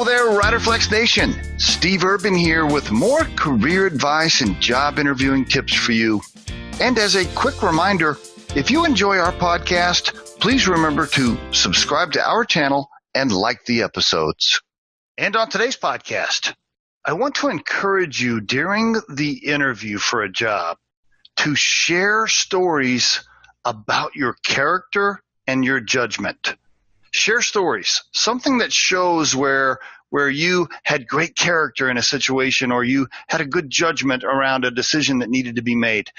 there, Riderflex Nation. Steve Urban here with more career advice and job interviewing tips for you. And as a quick reminder, if you enjoy our podcast, please remember to subscribe to our channel and like the episodes. And on today's podcast, I want to encourage you during the interview for a job to share stories about your character and your judgment. Share stories, something that shows where you had great character in a situation or you had a good judgment around a decision that needed to be made.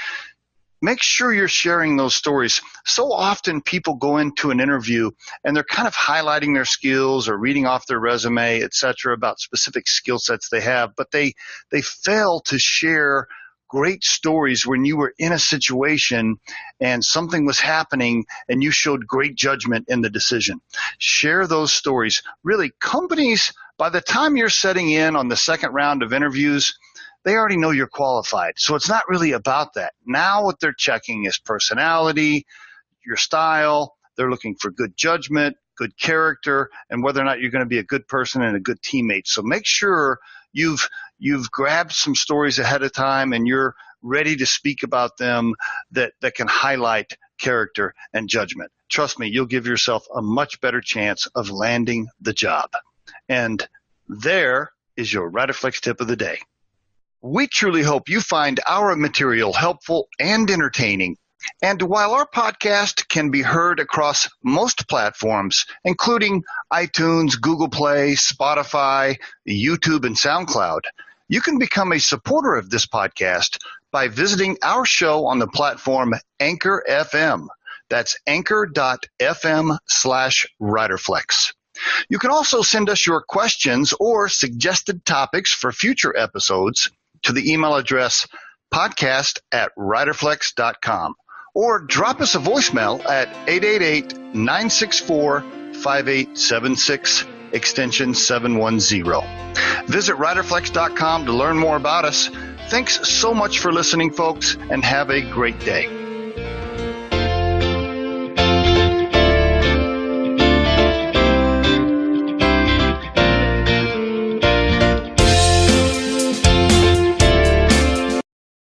Make sure you're sharing those stories. So often people go into an interview and they're kind of highlighting their skills or reading off their resume, et cetera, about specific skill sets they have, but they fail to share great stories when you were in a situation and something was happening and you showed great judgment in the decision. Share those stories. Really, companies, by the time you're setting in on the second round of interviews, they already know you're qualified. So it's not really about that. Now what they're checking is personality, your style. They're looking for good judgment, good character, and whether or not you're going to be a good person and a good teammate. So make sure you've grabbed some stories ahead of time and you're ready to speak about them that can highlight character and judgment. Trust me, you'll give yourself a much better chance of landing the job. And there is your Riderflex tip of the day. We truly hope you find our material helpful and entertaining. And while our podcast can be heard across most platforms, including iTunes, Google Play, Spotify, YouTube, and SoundCloud, you can become a supporter of this podcast by visiting our show on the platform Anchor FM. That's anchor.fm/Riderflex. You can also send us your questions or suggested topics for future episodes to the email address podcast@riderflex.com. Or drop us a voicemail at 888-964-5876, extension 710. Visit riderflex.com to learn more about us. Thanks so much for listening, folks, and have a great day.